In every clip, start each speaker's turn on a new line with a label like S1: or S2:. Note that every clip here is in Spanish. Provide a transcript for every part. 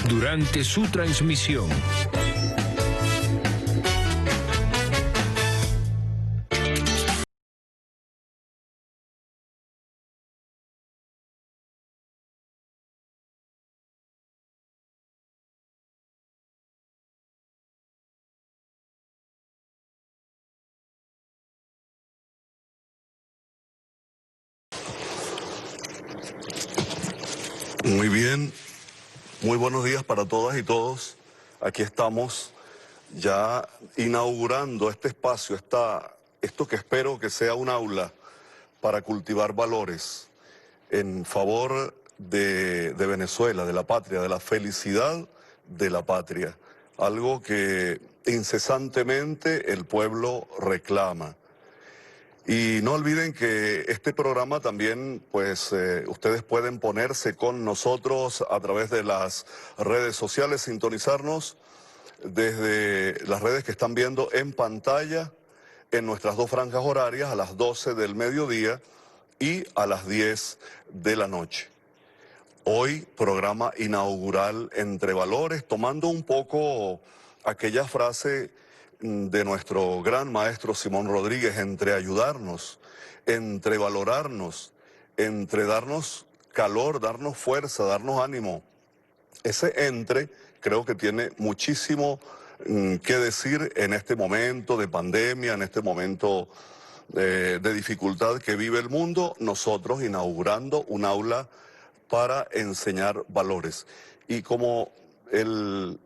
S1: durante su transmisión.
S2: Muy bien, muy buenos días para todas y todos. Aquí estamos ya inaugurando este espacio, esto que espero que sea un aula para cultivar valores en favor de Venezuela, de la patria, de la felicidad de la patria. Algo que incesantemente el pueblo reclama. Y no olviden que este programa también, ustedes pueden ponerse con nosotros a través de las redes sociales, sintonizarnos desde las redes que están viendo en pantalla en nuestras dos franjas horarias a las 12 del mediodía y a las 10 de la noche. Hoy, programa inaugural Entre Valores, tomando un poco aquella frase de nuestro gran maestro Simón Rodríguez, entre ayudarnos, entre valorarnos, entre darnos calor, darnos fuerza, darnos ánimo. Ese entre creo que tiene muchísimo que decir en este momento de pandemia, en este momento de dificultad que vive el mundo, nosotros inaugurando un aula para enseñar valores. Y como el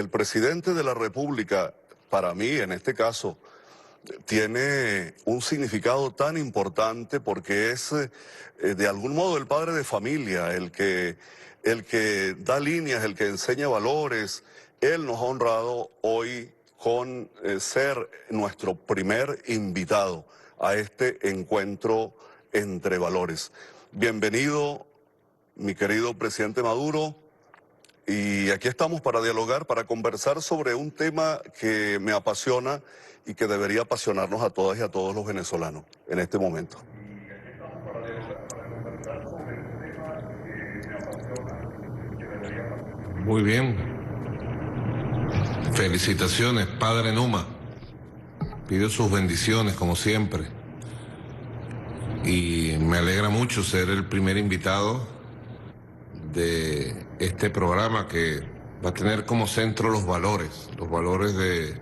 S2: presidente de la República, para mí en este caso, tiene un significado tan importante porque es de algún modo el padre de familia, el que da líneas, el que enseña valores. Él nos ha honrado hoy con ser nuestro primer invitado a este encuentro entre valores. Bienvenido, mi querido presidente Maduro, y aquí estamos para dialogar, para conversar sobre un tema que me apasiona y que debería apasionarnos a todas y a todos los venezolanos en este momento.
S3: Muy bien. Felicitaciones, Padre Numa. Pido sus bendiciones, como siempre. Y me alegra mucho ser el primer invitado de este programa que va a tener como centro los valores de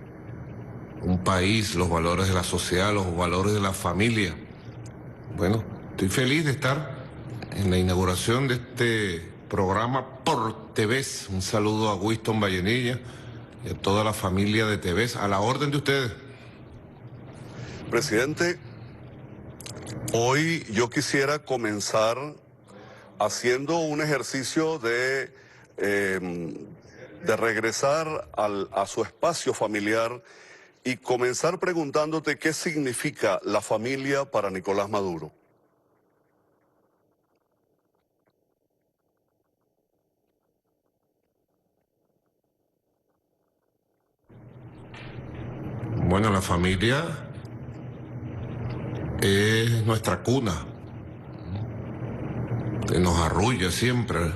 S3: un país, los valores de la sociedad, los valores de la familia. Bueno, estoy feliz de estar en la inauguración de este programa por TVS. Un saludo a Winston Vallenilla y a toda la familia de TVS, a la orden de ustedes.
S2: Presidente, hoy yo quisiera comenzar haciendo un ejercicio de regresar a su espacio familiar y comenzar preguntándote qué significa la familia para Nicolás Maduro.
S3: Bueno, la familia es nuestra cuna, que nos arrulla siempre.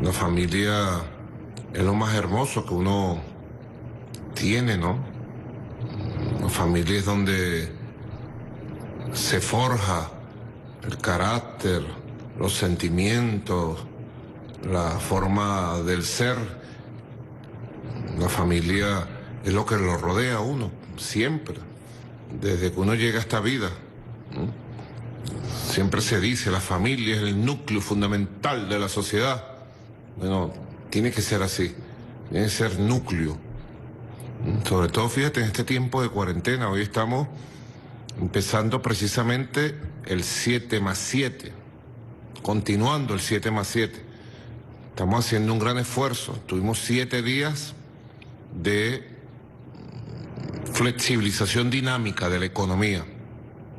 S3: La familia es lo más hermoso que uno tiene, ¿no? La familia es donde se forja el carácter, los sentimientos, la forma del ser. La familia es lo que lo rodea a uno, siempre, desde que uno llega a esta vida. Siempre se dice, la familia es el núcleo fundamental de la sociedad. Bueno, tiene que ser así, tiene que ser núcleo. Sobre todo, fíjate, en este tiempo de cuarentena, hoy estamos empezando precisamente el 7+7, continuando el 7+7. Estamos haciendo un gran esfuerzo. Tuvimos 7 días de flexibilización dinámica de la economía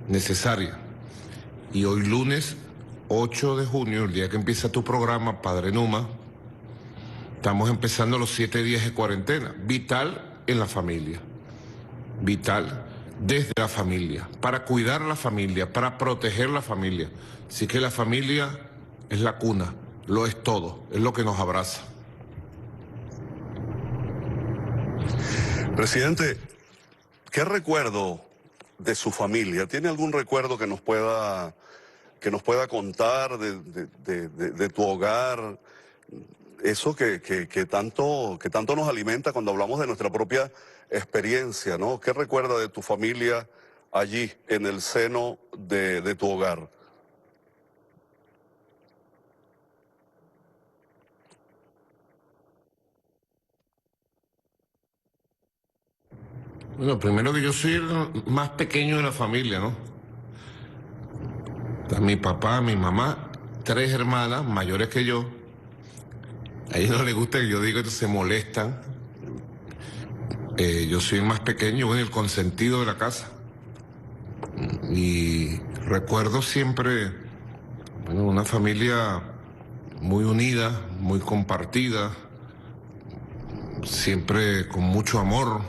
S3: necesaria. Y hoy lunes 8 de junio, el día que empieza tu programa, Padre Numa, estamos empezando los 7 días de cuarentena. Vital en la familia. Vital desde la familia, para cuidar la familia, para proteger la familia. Así que la familia es la cuna, lo es todo, es lo que nos abraza.
S2: Presidente, ¿qué recuerdo de su familia? ¿Tiene algún recuerdo que nos pueda contar de tu hogar? Eso que tanto nos alimenta cuando hablamos de nuestra propia experiencia, ¿no? ¿Qué recuerda de tu familia allí, en el seno de tu hogar?
S3: Bueno, primero que yo soy el más pequeño de la familia, ¿no? Está mi papá, mi mamá, 3 hermanas mayores que yo. A ellos no les gusta que yo diga que se molestan. Yo soy el más pequeño, bueno, el consentido de la casa. Y recuerdo siempre, bueno, una familia muy unida, muy compartida, siempre con mucho amor,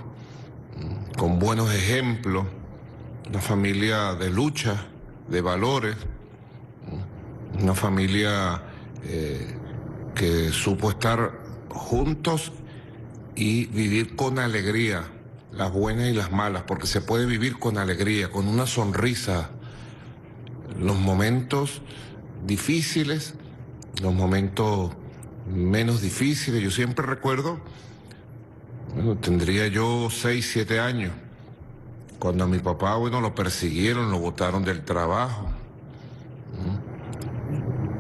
S3: con buenos ejemplos, una familia de lucha, de valores, una familia que supo estar juntos y vivir con alegría, las buenas y las malas, porque se puede vivir con alegría, con una sonrisa, los momentos difíciles, los momentos menos difíciles. Yo siempre recuerdo, bueno, tendría yo 6, 7 años, cuando a mi papá, bueno, lo persiguieron, lo botaron del trabajo,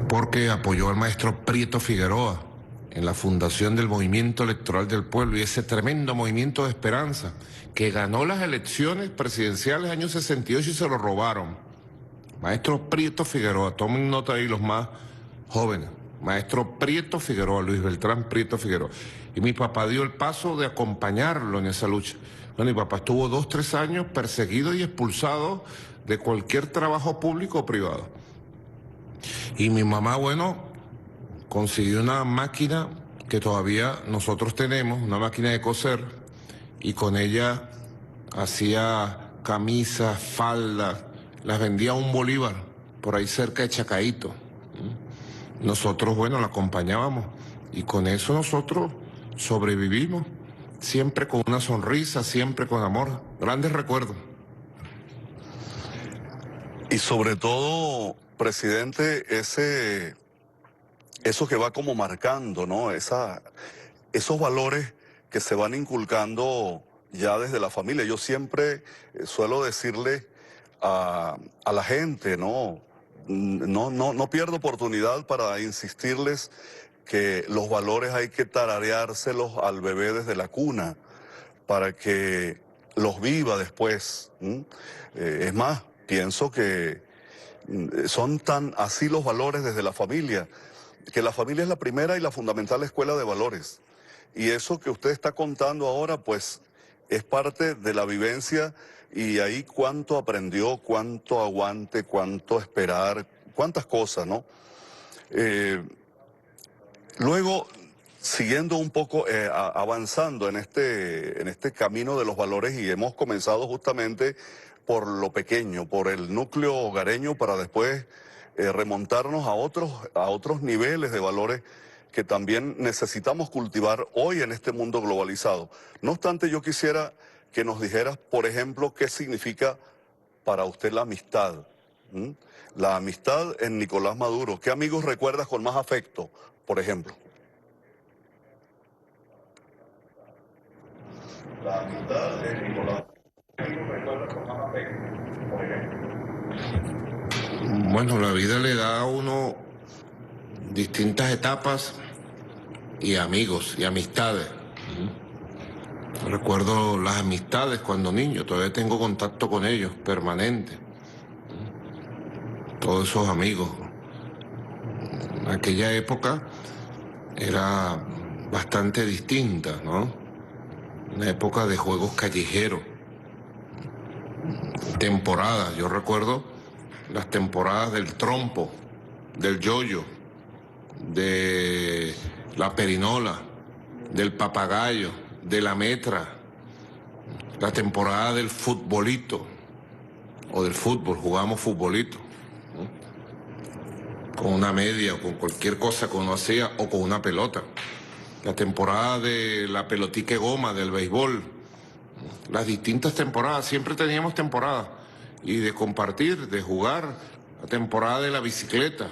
S3: porque apoyó al maestro Prieto Figueroa en la fundación del Movimiento Electoral del Pueblo y ese tremendo movimiento de esperanza que ganó las elecciones presidenciales año 68 y se lo robaron. Maestro Prieto Figueroa, tomen nota ahí los más jóvenes. Maestro Prieto Figueroa, Luis Beltrán Prieto Figueroa. Y mi papá dio el paso de acompañarlo en esa lucha. Bueno, mi papá estuvo 2, 3 años perseguido y expulsado de cualquier trabajo público o privado. Y mi mamá, bueno, consiguió una máquina que todavía nosotros tenemos, una máquina de coser, y con ella hacía camisas, faldas, las vendía a $1, por ahí cerca de Chacaíto. Nosotros, bueno, la acompañábamos y con eso nosotros sobrevivimos, siempre con una sonrisa, siempre con amor, grandes recuerdos.
S2: Y sobre todo, presidente, eso que va como marcando, ¿no? Esos valores que se van inculcando ya desde la familia. Yo siempre suelo decirle a la gente, ¿no? No pierdo oportunidad para insistirles que los valores hay que tarareárselos al bebé desde la cuna para que los viva después. Es más, pienso que son tan así los valores desde la familia, que la familia es la primera y la fundamental escuela de valores. Y eso que usted está contando ahora, pues, es parte de la vivencia y ahí cuánto aprendió, cuánto aguante, cuánto esperar, cuántas cosas, ¿no? Eh, Luego, siguiendo un poco, avanzando en este camino de los valores y hemos comenzado justamente por lo pequeño, por el núcleo hogareño para después remontarnos a otros niveles de valores que también necesitamos cultivar hoy en este mundo globalizado. No obstante, yo quisiera que nos dijeras, por ejemplo, qué significa para usted la amistad. ¿Mm? La amistad en Nicolás Maduro. ¿Qué amigos recuerdas con más afecto, por ejemplo? La amistad en Nicolás. ¿Qué amigos recuerdas con más afecto, por ejemplo?
S3: Bueno, la vida le da a uno distintas etapas y amigos y amistades. Recuerdo las amistades cuando niño, todavía tengo contacto con ellos, permanente. Todos esos amigos. En aquella época era bastante distinta, ¿no? Una época de juegos callejeros, temporadas. Yo recuerdo las temporadas del trompo, del yoyo, de la perinola, del papagayo, de la metra, la temporada del futbolito o del fútbol, jugábamos futbolito. con una media o con cualquier cosa que uno hacía o con una pelota. La temporada de la pelotique goma del béisbol, las distintas temporadas, siempre teníamos temporadas, y de compartir, de jugar, la temporada de la bicicleta,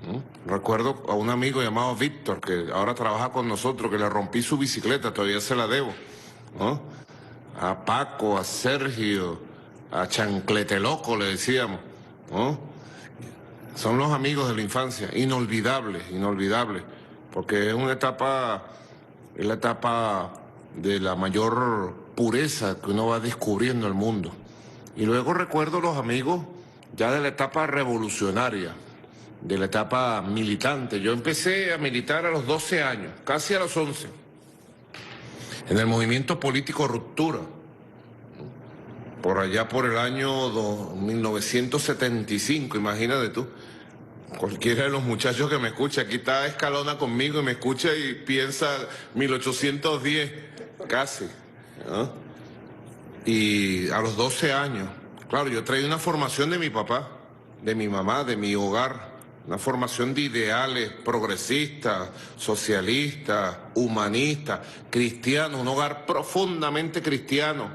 S3: ¿no? Recuerdo a un amigo llamado Víctor, que ahora trabaja con nosotros, que le rompí su bicicleta, todavía se la debo, ¿no? A Paco, a Sergio, a Chanclete Loco le decíamos, ¿no? Son los amigos de la infancia, inolvidables, inolvidables, porque es la etapa de la mayor pureza que uno va descubriendo el mundo. Y luego recuerdo los amigos ya de la etapa revolucionaria, de la etapa militante. Yo empecé a militar a los 12 años, casi a los 11, en el movimiento político Ruptura, por allá por el año 1975, imagínate tú. Cualquiera de los muchachos que me escucha, aquí está Escalona conmigo y me escucha y piensa 1810, casi, ¿no? Y a los 12 años, claro, yo traía una formación de mi papá, de mi mamá, de mi hogar, una formación de ideales progresistas, socialistas, humanistas, cristianos, un hogar profundamente cristiano,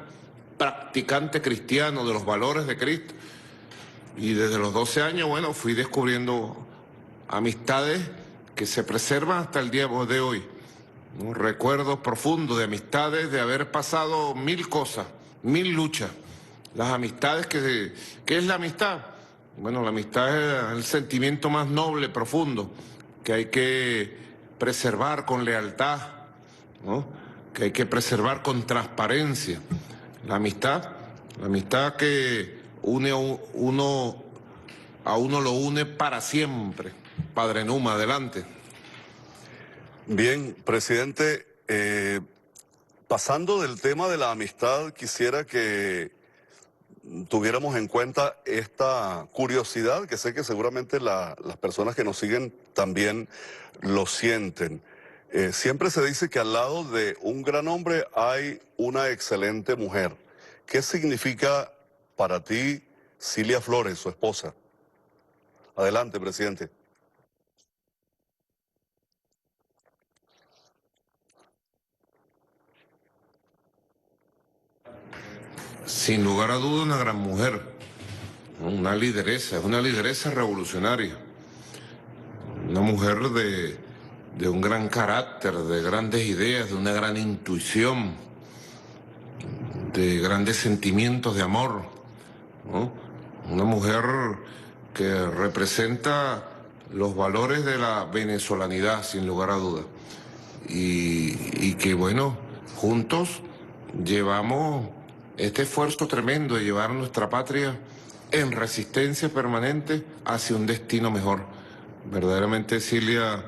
S3: practicante cristiano de los valores de Cristo. Y desde los 12 años, bueno, fui descubriendo amistades que se preservan hasta el día de hoy, ¿no? Recuerdos profundos de amistades, de haber pasado 1000 cosas, 1000 luchas. Las amistades, ¿qué es la amistad? Bueno, la amistad es el sentimiento más noble, profundo, que hay que preservar con lealtad, ¿no? Que hay que preservar con transparencia. La amistad que une a uno lo une para siempre. Padre Numa, adelante.
S2: Bien, presidente, pasando del tema de la amistad, quisiera que tuviéramos en cuenta esta curiosidad, que sé que seguramente las personas que nos siguen también lo sienten. Siempre se dice que al lado de un gran hombre hay una excelente mujer. ¿Qué significa para ti Cilia Flores, su esposa? Adelante, presidente.
S3: Sin lugar a duda, una gran mujer, ¿no? Una lideresa revolucionaria, una mujer de un gran carácter, de grandes ideas, de una gran intuición, de grandes sentimientos de amor, ¿no? Una mujer que representa los valores de la venezolanidad, sin lugar a dudas, y que, bueno, juntos llevamos este esfuerzo tremendo de llevar a nuestra patria en resistencia permanente hacia un destino mejor. Verdaderamente Cilia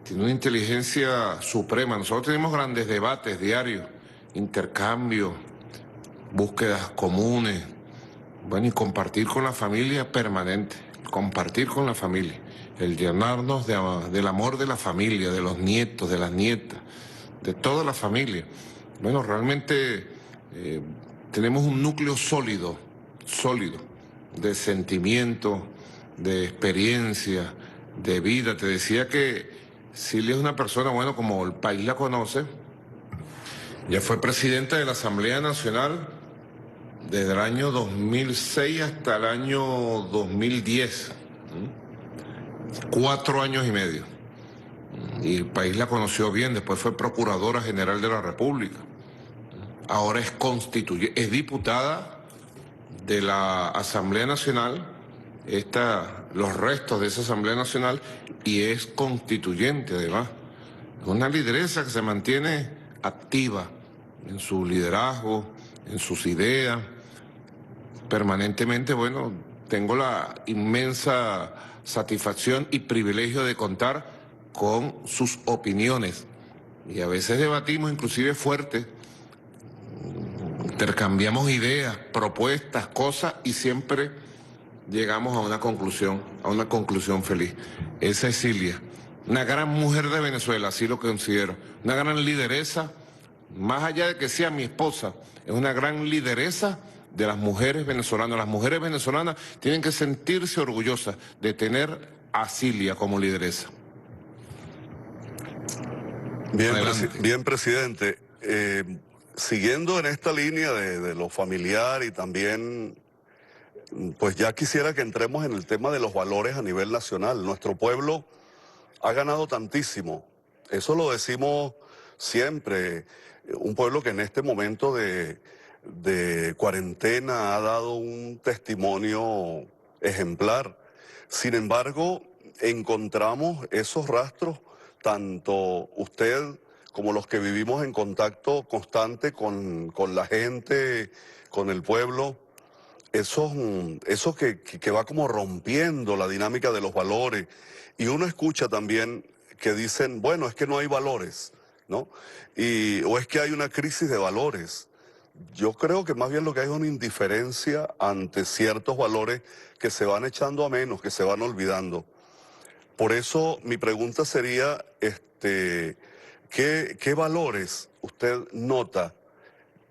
S3: tiene una inteligencia suprema. Nosotros tenemos grandes debates diarios, intercambios, búsquedas comunes, bueno, y compartir con la familia permanente, compartir con la familia, el llenarnos del amor de la familia, de los nietos, de las nietas, de toda la familia. Bueno, realmente tenemos un núcleo sólido, de sentimientos, de experiencia, de vida. Te decía que Cilia es una persona, bueno, como el país la conoce, ya fue presidenta de la Asamblea Nacional desde el año 2006 hasta el año 2010, 4 años y medio. Y el país la conoció bien, después fue Procuradora General de la República. Ahora es diputada de la Asamblea Nacional, los restos de esa Asamblea Nacional, y es constituyente además. Es una lideresa que se mantiene activa en su liderazgo, en sus ideas, permanentemente. Bueno, tengo la inmensa satisfacción y privilegio de contar con sus opiniones, y a veces debatimos inclusive fuerte, intercambiamos ideas, propuestas, cosas, y siempre llegamos a una conclusión feliz. Esa es Cilia, una gran mujer de Venezuela, así lo considero, una gran lideresa, más allá de que sea mi esposa, es una gran lideresa de las mujeres venezolanas. Las mujeres venezolanas tienen que sentirse orgullosas de tener a Cilia como lideresa.
S2: Bien, presidente. Siguiendo en esta línea de lo familiar y también, pues ya quisiera que entremos en el tema de los valores a nivel nacional. Nuestro pueblo ha ganado tantísimo. Eso lo decimos siempre. Un pueblo que en este momento de cuarentena ha dado un testimonio ejemplar. Sin embargo, encontramos esos rastros, tanto usted como los que vivimos en contacto constante con la gente, con el pueblo, eso que va como rompiendo la dinámica de los valores. Y uno escucha también que dicen, bueno, es que no hay valores, ¿no? O es que hay una crisis de valores. Yo creo que más bien lo que hay es una indiferencia ante ciertos valores que se van echando a menos, que se van olvidando. Por eso mi pregunta sería, ¿qué valores usted nota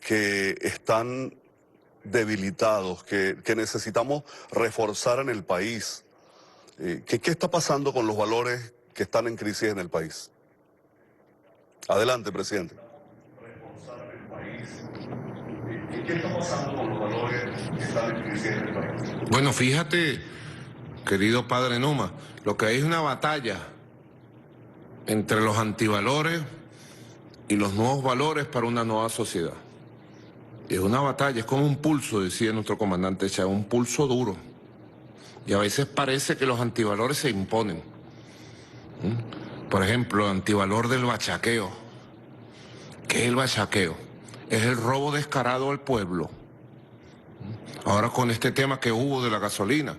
S2: que están debilitados, que necesitamos reforzar en el país? ¿Qué está pasando con los valores que están en crisis en el país? Adelante, presidente. ¿Qué está pasando con los valores que están en crisis en el país?
S3: Bueno, fíjate, querido padre Numa, lo que hay es una batalla entre los antivalores y los nuevos valores para una nueva sociedad. Es una batalla, es como un pulso, decía nuestro comandante Chávez, un pulso duro. Y a veces parece que los antivalores se imponen. Por ejemplo, el antivalor del bachaqueo. ¿Qué es el bachaqueo? Es el robo descarado al pueblo. Ahora con este tema que hubo de la gasolina,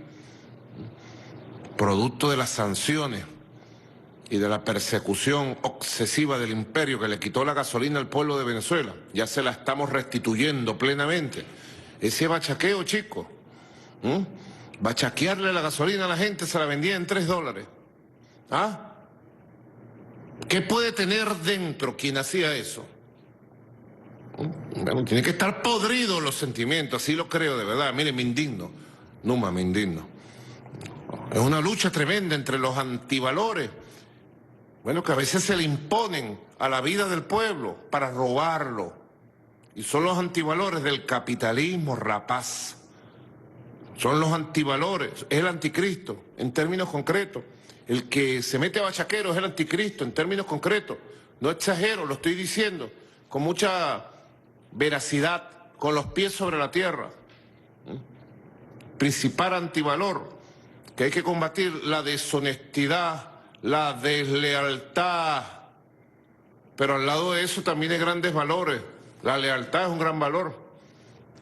S3: producto de las sanciones y de la persecución obsesiva del imperio que le quitó la gasolina al pueblo de Venezuela, ya se la estamos restituyendo plenamente. Ese bachaqueo, chico, bachaquearle la gasolina a la gente, se la vendía en $3. ¿Ah? ¿Qué puede tener dentro quien hacía eso? Bueno, tiene que estar podrido los sentimientos, así lo creo de verdad. Mire, me indigno, Numa, me indigno. Es una lucha tremenda entre los antivalores, bueno, que a veces se le imponen a la vida del pueblo para robarlo. Y son los antivalores del capitalismo rapaz. Son los antivalores, es el anticristo, en términos concretos. El que se mete a bachaquero es el anticristo, en términos concretos. No exagero, lo estoy diciendo con mucha veracidad, con los pies sobre la tierra. Principal antivalor que hay que combatir: la deshonestidad, la deslealtad. Pero al lado de eso también hay grandes valores. La lealtad es un gran valor.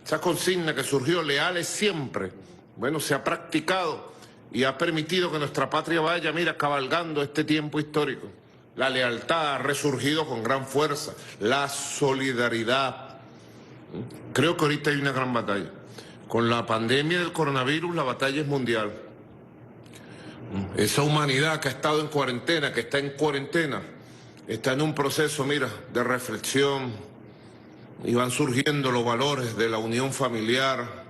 S3: Esa consigna que surgió, leales siempre, bueno, se ha practicado y ha permitido que nuestra patria vaya, mira, cabalgando este tiempo histórico. La lealtad ha resurgido con gran fuerza, la solidaridad. Creo que ahorita hay una gran batalla. Con la pandemia del coronavirus, la batalla es mundial. Esa humanidad que ha estado en cuarentena, que está en cuarentena, está en un proceso, mira, de reflexión, y van surgiendo los valores de la unión familiar,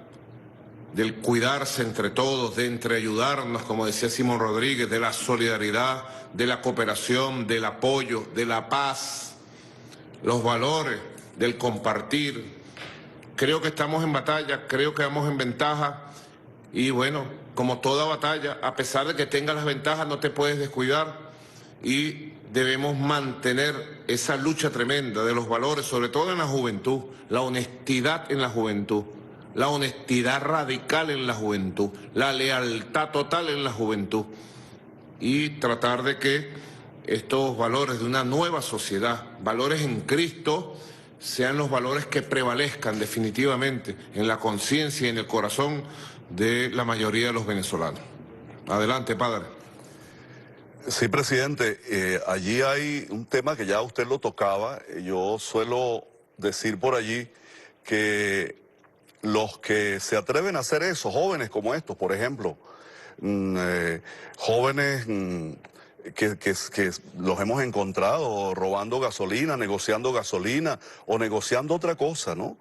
S3: del cuidarse entre todos, de entreayudarnos, como decía Simón Rodríguez, de la solidaridad, de la cooperación, del apoyo, de la paz, los valores del compartir. Creo que estamos en batalla, creo que vamos en ventaja y bueno, como toda batalla, a pesar de que tengas las ventajas, no te puedes descuidar y debemos mantener esa lucha tremenda de los valores, sobre todo en la juventud, la honestidad en la juventud, la honestidad radical en la juventud, la lealtad total en la juventud y tratar de que estos valores de una nueva sociedad, valores en Cristo, sean los valores que prevalezcan definitivamente en la conciencia y en el corazón de la mayoría de los venezolanos. Adelante, padre.
S2: Sí, presidente, allí hay un tema que ya usted lo tocaba. Yo suelo decir por allí que los que se atreven a hacer eso, jóvenes como estos, por ejemplo, jóvenes que los hemos encontrado robando gasolina, negociando gasolina o negociando otra cosa, ¿no?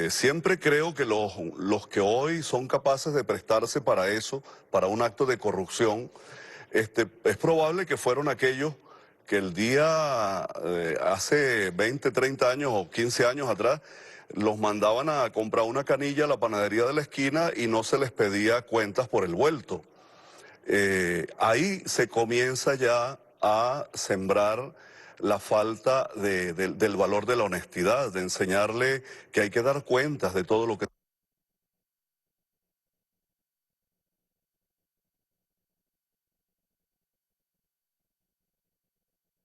S2: Siempre creo que los que hoy son capaces de prestarse para eso, para un acto de corrupción, es probable que fueron aquellos que el día hace 20, 30 años o 15 años atrás los mandaban a comprar una canilla a la panadería de la esquina y no se les pedía cuentas por el vuelto. Ahí se comienza ya a sembrar la falta del valor de la honestidad, de enseñarle que hay que dar cuentas de todo lo que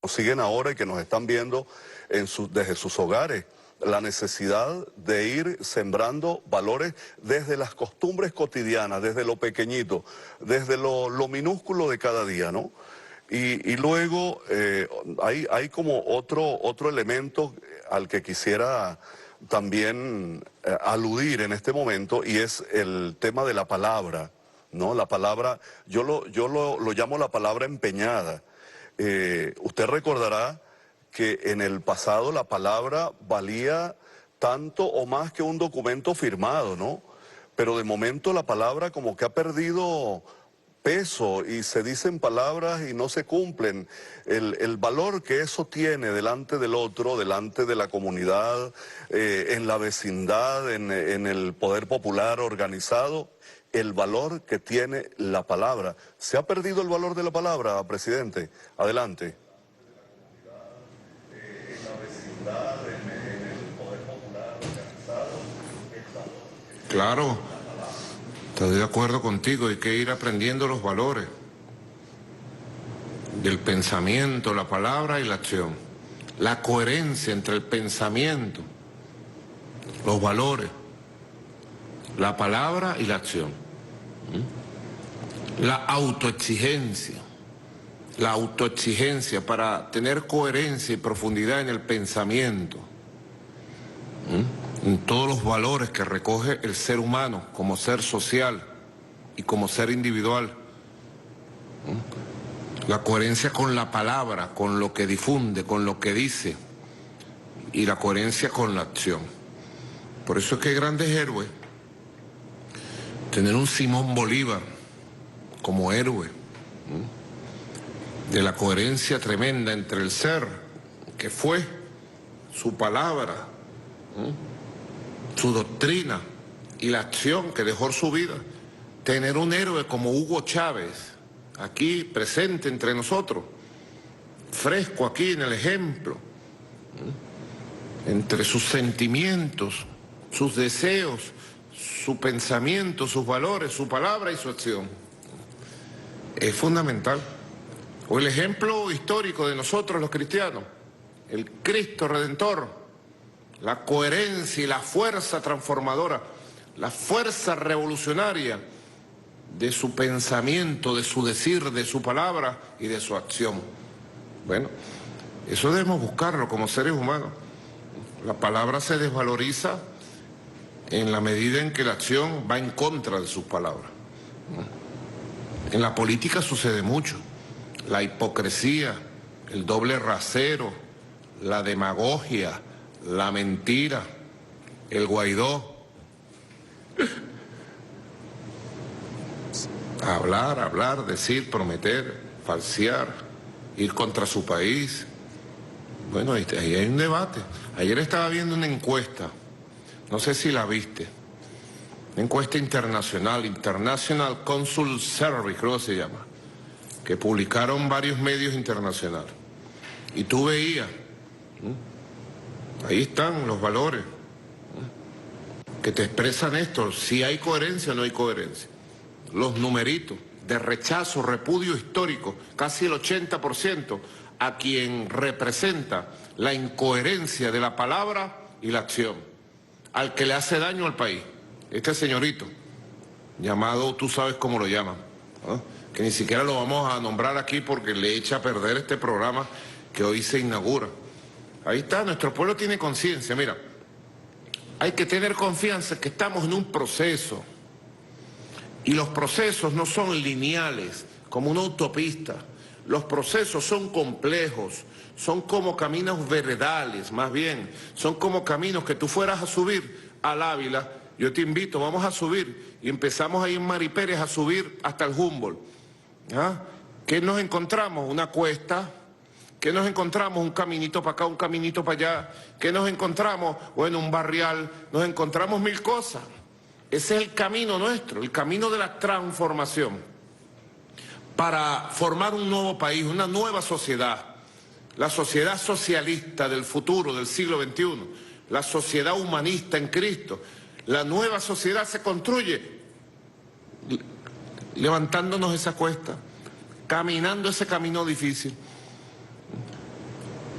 S2: nos siguen ahora y que nos están viendo desde sus hogares. La necesidad de ir sembrando valores desde las costumbres cotidianas, desde lo pequeñito, desde lo minúsculo de cada día, ¿no? Y luego hay como otro elemento al que quisiera también aludir en este momento, y es el tema de la palabra, ¿no? La palabra, yo lo llamo la palabra empeñada. Usted recordará que en el pasado la palabra valía tanto o más que un documento firmado, ¿no? Pero de momento la palabra como que ha perdido peso y se dicen palabras y no se cumplen. El valor que eso tiene delante del otro, delante de la comunidad, en la vecindad, en el poder popular organizado, el valor que tiene la palabra. ¿Se ha perdido el valor de la palabra, presidente? Adelante.
S3: Claro, estoy de acuerdo contigo, hay que ir aprendiendo los valores del pensamiento, la palabra y la acción. La coherencia entre el pensamiento, los valores, la palabra y la acción. La autoexigencia para tener coherencia y profundidad en el pensamiento. En todos los valores que recoge el ser humano como ser social y como ser individual. La coherencia con la palabra, con lo que difunde, con lo que dice, y la coherencia con la acción. Por eso es que grandes héroes, tener un Simón Bolívar como héroe, de la coherencia tremenda entre el ser que fue, su palabra, su doctrina y la acción que dejó su vida. Tener un héroe como Hugo Chávez, aquí presente entre nosotros, fresco aquí en el ejemplo, entre sus sentimientos, sus deseos, su pensamiento, sus valores, su palabra y su acción. Es fundamental. O el ejemplo histórico de nosotros los cristianos, el Cristo Redentor, la coherencia y la fuerza transformadora, la fuerza revolucionaria de su pensamiento, de su decir, de su palabra y de su acción. Bueno, eso debemos buscarlo como seres humanos. La palabra se desvaloriza en la medida en que la acción va en contra de sus palabras. En la política sucede mucho. La hipocresía, el doble rasero, la demagogia, la mentira, el Guaidó. Hablar, decir, prometer, falsear, ir contra su país. Bueno, ahí hay un debate. Ayer estaba viendo una encuesta, no sé si la viste, una encuesta internacional, International Consul Service, creo que se llama, que publicaron varios medios internacionales. Y tú veías, ahí están los valores que te expresan esto, si hay coherencia o no hay coherencia. Los numeritos de rechazo, repudio histórico, casi el 80%, a quien representa la incoherencia de la palabra y la acción, al que le hace daño al país. Este señorito, llamado, tú sabes cómo lo llaman, ¿no? Que ni siquiera lo vamos a nombrar aquí porque le echa a perder este programa que hoy se inaugura. Ahí está, nuestro pueblo tiene conciencia. Mira, hay que tener confianza que estamos en un proceso, y los procesos no son lineales, como una autopista. Los procesos son complejos, son como caminos veredales, más bien, son como caminos que tú fueras a subir al Ávila. Yo te invito, vamos a subir, y empezamos ahí en Mari Pérez a subir hasta el Humboldt. ¿Ah? ¿Qué nos encontramos? Una cuesta. ¿Qué nos encontramos? Un caminito para acá, un caminito para allá. ¿Qué nos encontramos? Bueno, un barrial. Nos encontramos mil cosas. Ese es el camino nuestro, el camino de la transformación para formar un nuevo país, una nueva sociedad. La sociedad socialista del futuro, del siglo XXI. La sociedad humanista en Cristo. La nueva sociedad se construye levantándonos esa cuesta, caminando ese camino difícil.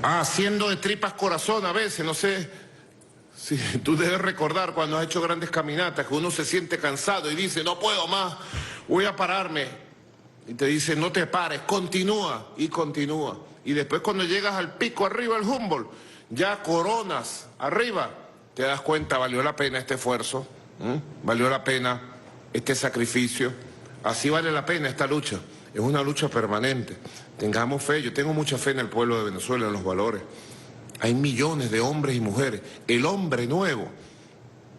S3: Haciendo de tripas corazón a veces, no sé si tú debes recordar cuando has hecho grandes caminatas, que uno se siente cansado y dice, no puedo más, voy a pararme. Y te dice, no te pares, continúa y continúa. Y después cuando llegas al pico arriba, al Humboldt, ya coronas arriba, te das cuenta, valió la pena este esfuerzo, valió la pena este sacrificio, así vale la pena esta lucha. Es una lucha permanente. Tengamos fe, yo tengo mucha fe en el pueblo de Venezuela, en los valores. Hay millones de hombres y mujeres. El hombre nuevo,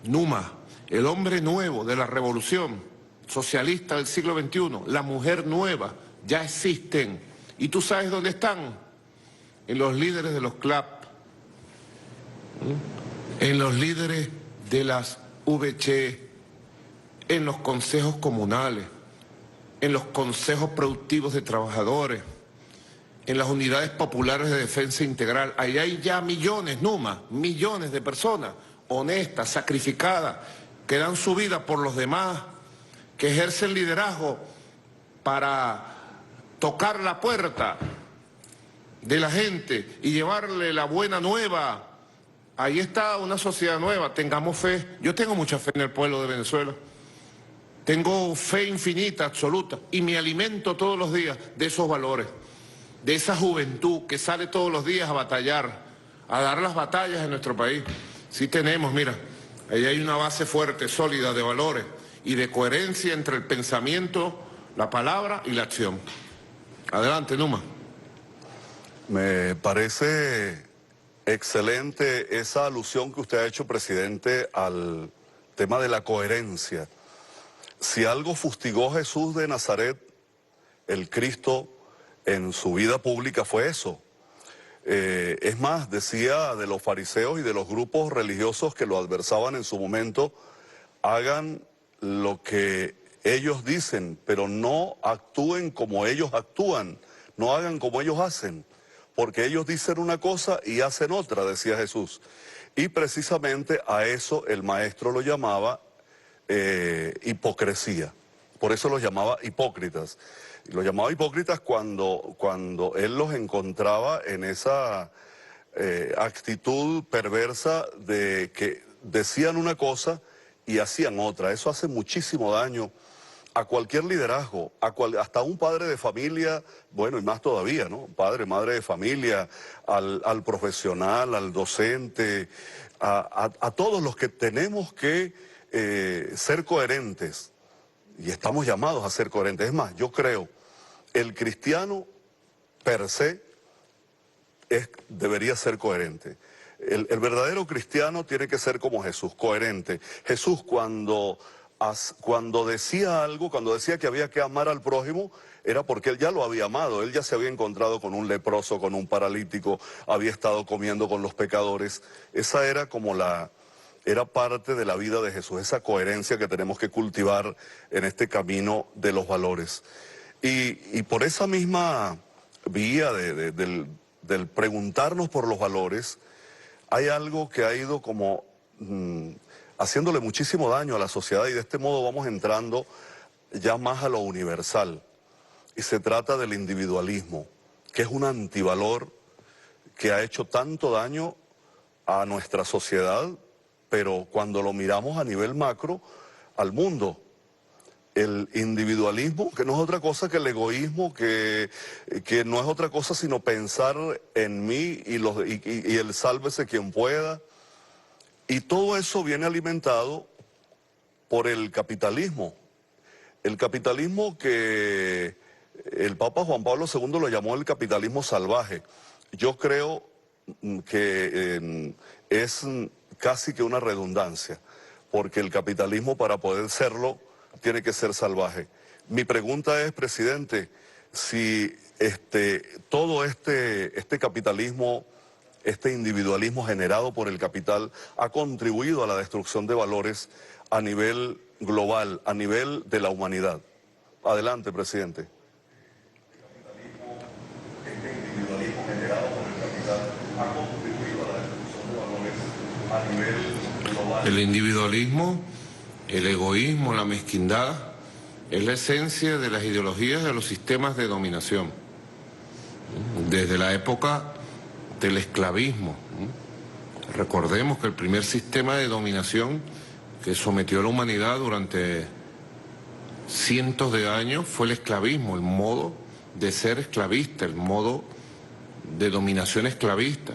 S3: Numa, el hombre nuevo de la revolución socialista del siglo XXI, la mujer nueva, ya existen. ¿Y tú sabes dónde están? En los líderes de los CLAP, en los líderes de las VC, en los consejos comunales, en los consejos productivos de trabajadores, en las unidades populares de defensa integral. Ahí hay ya millones, Numa, millones de personas honestas, sacrificadas, que dan su vida por los demás, que ejercen liderazgo para tocar la puerta de la gente y llevarle la buena nueva. Ahí está una sociedad nueva, tengamos fe. Yo tengo mucha fe en el pueblo de Venezuela. Tengo fe infinita, absoluta, y me alimento todos los días de esos valores, de esa juventud que sale todos los días a batallar, a dar las batallas en nuestro país. Sí tenemos, mira, ahí hay una base fuerte, sólida de valores y de coherencia entre el pensamiento, la palabra y la acción. Adelante, Numa.
S2: Me parece excelente esa alusión que usted ha hecho, presidente, al tema de la coherencia. Si algo fustigó Jesús de Nazaret, el Cristo, en su vida pública fue eso. Es más, decía de los fariseos y de los grupos religiosos que lo adversaban en su momento, hagan lo que ellos dicen, pero no actúen como ellos actúan, no hagan como ellos hacen, porque ellos dicen una cosa y hacen otra, decía Jesús. Y precisamente a eso el maestro lo llamaba hipocresía. Por eso los llamaba hipócritas. Y los llamaba hipócritas cuando él los encontraba en esa actitud perversa de que decían una cosa y hacían otra. Eso hace muchísimo daño a cualquier liderazgo, hasta un padre de familia, bueno, y más todavía, ¿no? Padre, madre de familia, al profesional, al docente, a todos los que tenemos que ser coherentes, y estamos llamados a ser coherentes. Es más, yo creo, el cristiano per se debería ser coherente. El verdadero cristiano tiene que ser como Jesús, coherente. Jesús cuando decía algo, cuando decía que había que amar al prójimo, era porque él ya lo había amado, él ya se había encontrado con un leproso, con un paralítico, había estado comiendo con los pecadores. Esa era era parte de la vida de Jesús, esa coherencia que tenemos que cultivar en este camino de los valores. Y por esa misma vía del preguntarnos por los valores, hay algo que ha ido como haciéndole muchísimo daño a la sociedad, y de este modo vamos entrando ya más a lo universal. Y se trata del individualismo, que es un antivalor que ha hecho tanto daño a nuestra sociedad, pero cuando lo miramos a nivel macro, al mundo. El individualismo, que no es otra cosa que el egoísmo, que no es otra cosa sino pensar en mí y el sálvese quien pueda. Y todo eso viene alimentado por el capitalismo. El capitalismo que el Papa Juan Pablo II lo llamó el capitalismo salvaje. Yo creo que es casi que una redundancia, porque el capitalismo, para poder serlo, tiene que ser salvaje. Mi pregunta es, presidente, si todo este capitalismo, este individualismo generado por el capital ha contribuido a la destrucción de valores a nivel global, a nivel de la humanidad. Adelante, presidente. Este individualismo generado por el capital ha contribuido a la destrucción de valores a nivel global.
S3: El individualismo, el egoísmo, la mezquindad, es la esencia de las ideologías de los sistemas de dominación. Desde la época del esclavismo. Recordemos que el primer sistema de dominación que sometió a la humanidad durante cientos de años fue el esclavismo, el modo de ser esclavista, el modo de dominación esclavista.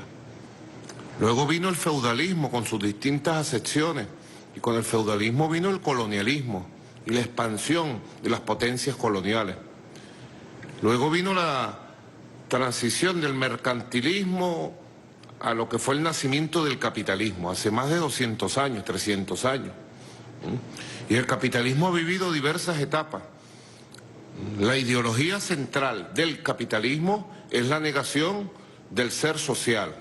S3: Luego vino el feudalismo con sus distintas acepciones, y con el feudalismo vino el colonialismo y la expansión de las potencias coloniales. Luego vino la transición del mercantilismo a lo que fue el nacimiento del capitalismo, hace más de 200 años, 300 años. Y el capitalismo ha vivido diversas etapas. La ideología central del capitalismo es la negación del ser social,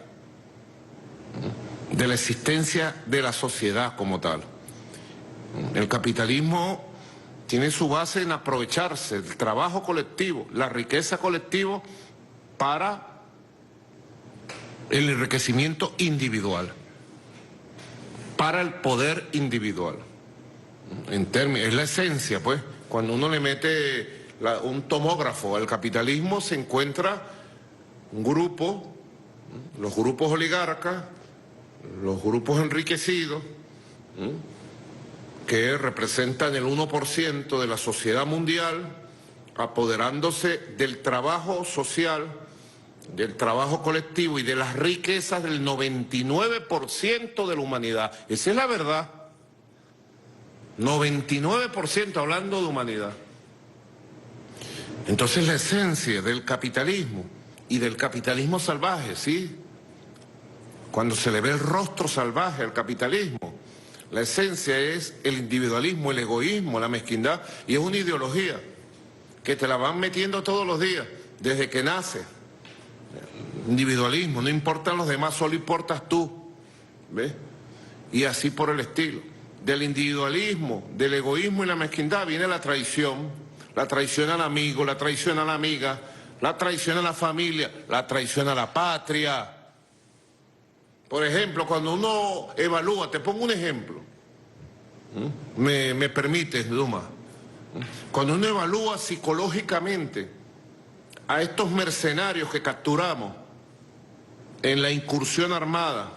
S3: de la existencia de la sociedad como tal. El capitalismo tiene su base en aprovecharse del trabajo colectivo, la riqueza colectiva, para el enriquecimiento individual, para el poder individual. Es la esencia, pues. Cuando uno le mete un tomógrafo al capitalismo, se encuentra un grupo, los grupos oligarcas, los grupos enriquecidos, que representan el 1% de la sociedad mundial, apoderándose del trabajo social, del trabajo colectivo y de las riquezas del 99% de la humanidad. Esa es la verdad. 99% hablando de humanidad. Entonces la esencia del capitalismo y del capitalismo salvaje, ¿sí? Cuando se le ve el rostro salvaje al capitalismo, la esencia es el individualismo, el egoísmo, la mezquindad, y es una ideología que te la van metiendo todos los días, desde que nace. Individualismo, no importan los demás, solo importas tú, ¿ves? Y así por el estilo. Del individualismo, del egoísmo y la mezquindad viene la traición al amigo, la traición a la amiga, la traición a la familia, la traición a la patria. Por ejemplo, cuando uno evalúa, te pongo un ejemplo, me permites, Duma, cuando uno evalúa psicológicamente a estos mercenarios que capturamos en la incursión armada,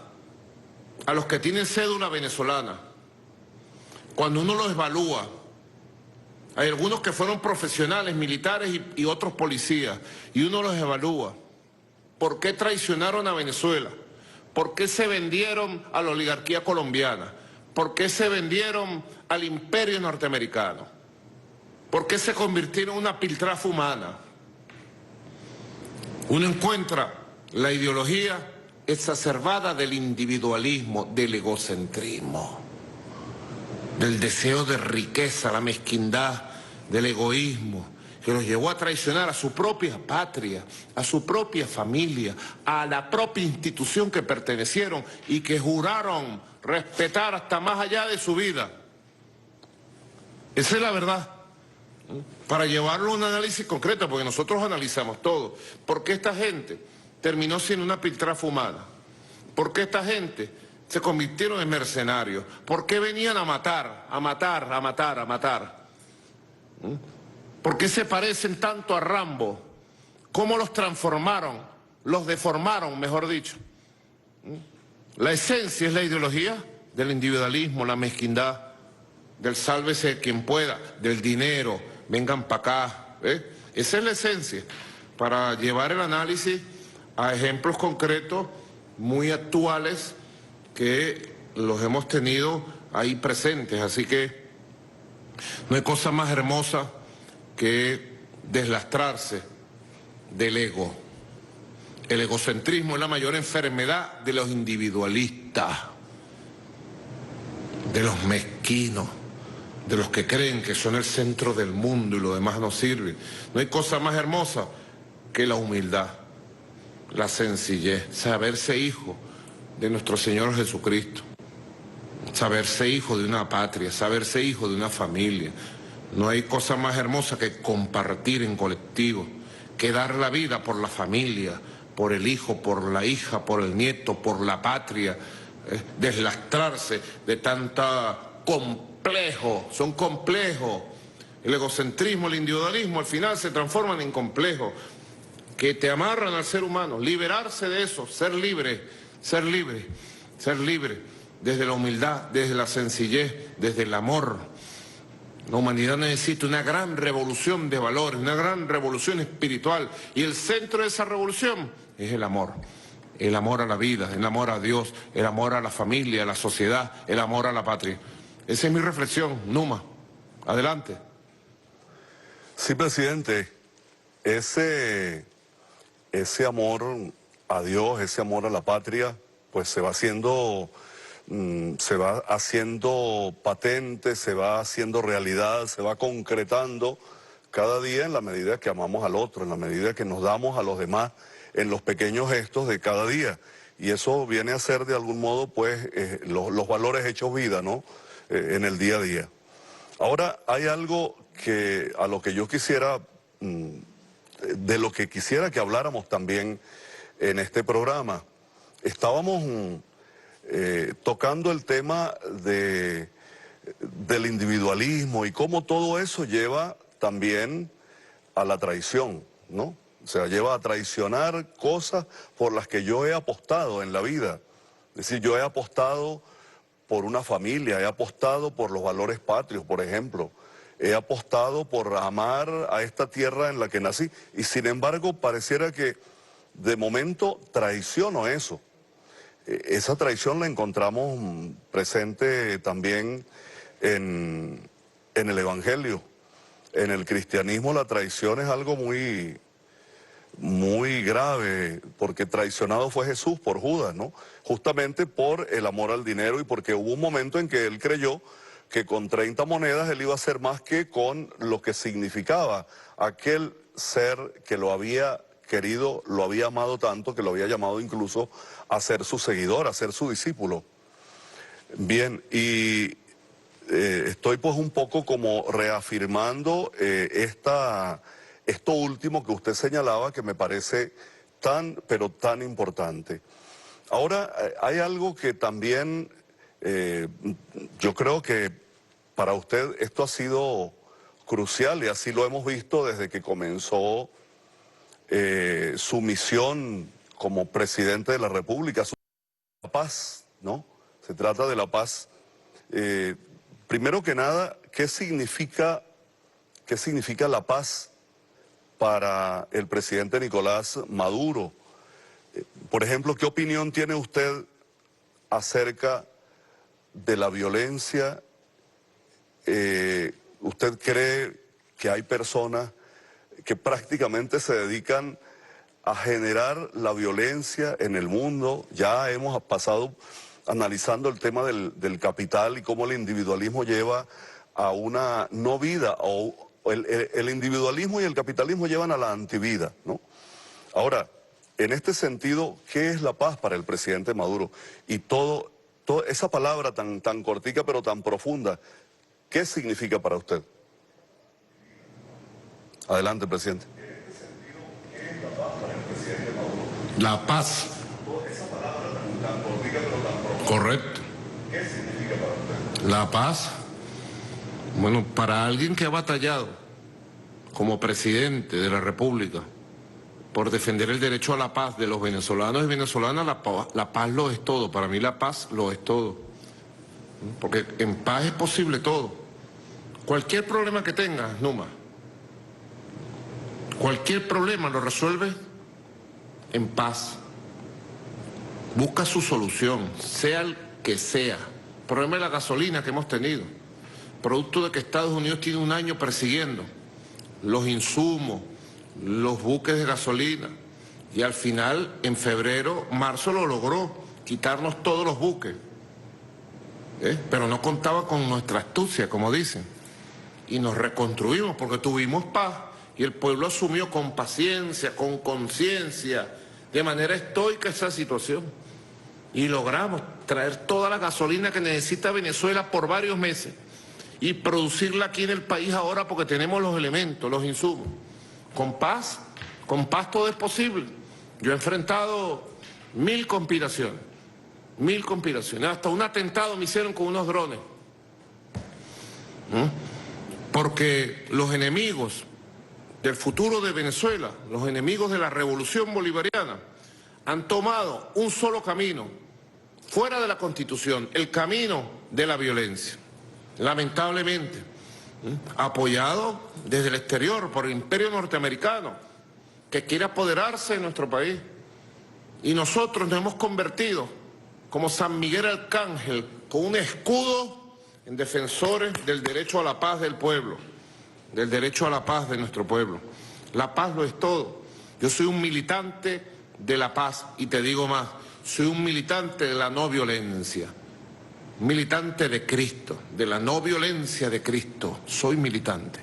S3: a los que tienen cédula venezolana, cuando uno los evalúa, hay algunos que fueron profesionales, militares y otros policías, y uno los evalúa. ¿Por qué traicionaron a Venezuela? ¿Por qué se vendieron a la oligarquía colombiana? ¿Por qué se vendieron al imperio norteamericano? ¿Por qué se convirtieron en una piltrafa humana? Uno encuentra la ideología exacerbada del individualismo, del egocentrismo, del deseo de riqueza, la mezquindad, del egoísmo, que los llevó a traicionar a su propia patria, a su propia familia, a la propia institución que pertenecieron y que juraron respetar hasta más allá de su vida. Esa es la verdad. Para llevarlo a un análisis concreto, porque nosotros analizamos todo. ¿Por qué esta gente terminó siendo una piltrafa humana? ¿Por qué esta gente se convirtieron en mercenarios? ¿Por qué venían a matar, a matar, a matar, a matar? ¿Por qué se parecen tanto a Rambo? ¿Cómo los transformaron? Los deformaron, mejor dicho. La esencia es la ideología del individualismo, la mezquindad, del sálvese quien pueda, del dinero, vengan para acá. Esa es la esencia, para llevar el análisis a ejemplos concretos muy actuales que los hemos tenido ahí presentes. Así que no hay cosa más hermosa que deslastrarse del ego. El egocentrismo es la mayor enfermedad de los individualistas, de los mezquinos, de los que creen que son el centro del mundo y lo demás no sirve. No hay cosa más hermosa que la humildad, la sencillez, saberse hijo de nuestro Señor Jesucristo, saberse hijo de una patria, saberse hijo de una familia. No hay cosa más hermosa que compartir en colectivo, que dar la vida por la familia, por el hijo, por la hija, por el nieto, por la patria, deslastrarse de tanta complejo, son complejos. El egocentrismo, el individualismo al final se transforman en complejos que te amarran al ser humano. Liberarse de eso, ser libre, ser libre, ser libre, desde la humildad, desde la sencillez, desde el amor. La humanidad necesita una gran revolución de valores, una gran revolución espiritual, y el centro de esa revolución es el amor a la vida, el amor a Dios, el amor a la familia, a la sociedad, el amor a la patria. Esa es mi reflexión, Numa. Adelante.
S2: Sí, presidente, ese amor a Dios, ese amor a la patria, pues se va haciendo patente, se va haciendo realidad, se va concretando cada día en la medida que amamos al otro, en la medida que nos damos a los demás, en los pequeños gestos de cada día. Y eso viene a ser de algún modo pues los valores hechos vida, ¿no? En el día a día. Ahora hay algo a lo que yo quisiera, de lo que quisiera que habláramos también en este programa. Estábamos tocando el tema del individualismo y cómo todo eso lleva también a la traición, ¿no? O sea, lleva a traicionar cosas por las que yo he apostado en la vida. Es decir, yo he apostado por una familia, he apostado por los valores patrios, por ejemplo. He apostado por amar a esta tierra en la que nací. Y sin embargo, pareciera que de momento traiciono eso. Esa traición la encontramos presente también en el Evangelio. En el cristianismo la traición es algo muy grave, porque traicionado fue Jesús por Judas, ¿no? Justamente por el amor al dinero y porque hubo un momento en que él creyó que con 30 monedas él iba a hacer más que con lo que significaba aquel ser que lo había querido, lo había amado tanto, que lo había llamado incluso a ser su seguidor, a ser su discípulo. Bien, y estoy pues un poco como reafirmando esto último que usted señalaba, que me parece tan, pero tan importante. Ahora, hay algo que también yo creo que para usted esto ha sido crucial y así lo hemos visto desde que comenzó su misión como presidente de la República, la paz, ¿no? Se trata de la paz. Primero que nada, ¿qué significa la paz para el presidente Nicolás Maduro? Por ejemplo, ¿qué opinión tiene usted acerca de la violencia? ¿Usted cree que hay personas que prácticamente se dedican a generar la violencia en el mundo? Ya hemos pasado analizando el tema del capital y cómo el individualismo lleva a una no vida, o el individualismo y el capitalismo llevan a la antivida, ¿no? Ahora, en este sentido, ¿qué es la paz para el presidente Maduro? Y toda esa palabra tan cortica pero tan profunda, ¿qué significa para usted? Adelante, presidente. En este sentido, ¿qué es la paz para el presidente Maduro?
S3: La paz.
S2: Esa palabra tan cortica pero tan profunda.
S3: Correcto.
S2: ¿Qué significa para usted?
S3: La paz. Bueno, para alguien que ha batallado como presidente de la República por defender el derecho a la paz de los venezolanos y venezolanas, la paz lo es todo. Para mí la paz lo es todo. Porque en paz es posible todo. Cualquier problema que tengas, Numa, cualquier problema lo resuelve en paz. Busca su solución, sea el que sea. El problema de la gasolina que hemos tenido, producto de que Estados Unidos tiene un año persiguiendo los insumos, los buques de gasolina, y al final, en febrero, marzo lo logró, quitarnos todos los buques. Pero no contaba con nuestra astucia, como dicen. y nos reconstruimos porque tuvimos paz y el pueblo asumió con paciencia, con conciencia, de manera estoica esa situación. Y logramos traer toda la gasolina que necesita Venezuela por varios meses y producirla aquí en el país ahora porque tenemos los elementos, los insumos. Con paz todo es posible. Yo he enfrentado 1000 conspiraciones, hasta un atentado me hicieron con unos drones. Porque los enemigos del futuro de Venezuela, los enemigos de la revolución bolivariana, han tomado un solo camino, fuera de la Constitución, el camino de la violencia. Lamentablemente, apoyado desde el exterior por el imperio norteamericano, que quiere apoderarse de nuestro país. Y nosotros nos hemos convertido, como San Miguel Arcángel, con un escudo en defensores del derecho a la paz del pueblo, del derecho a la paz de nuestro pueblo. La paz lo es todo. Yo soy un militante de la paz y te digo más, soy un militante de la no violencia, militante de Cristo, de la no violencia de Cristo, soy militante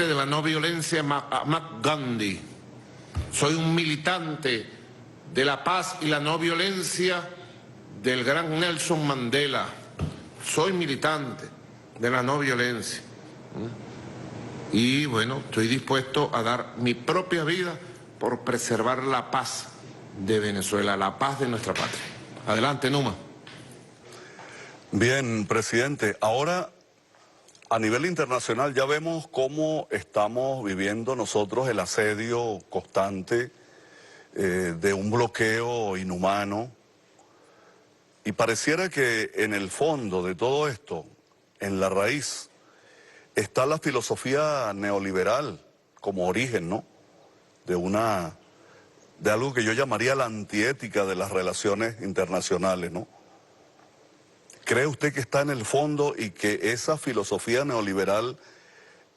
S3: de la no violencia Mahatma Gandhi, soy un militante de la paz y la no violencia del gran Nelson Mandela, soy militante de la no violencia. Y bueno, estoy dispuesto a dar mi propia vida por preservar la paz de Venezuela, la paz de nuestra patria. Adelante, Numa.
S2: Bien, presidente. Ahora, a nivel internacional ya vemos cómo estamos viviendo nosotros el asedio constante de un bloqueo inhumano. Y pareciera que en el fondo de todo esto, en la raíz, está la filosofía neoliberal como origen, ¿no? De algo que yo llamaría la antiética de las relaciones internacionales, ¿no? ¿Cree usted que está en el fondo y que esa filosofía neoliberal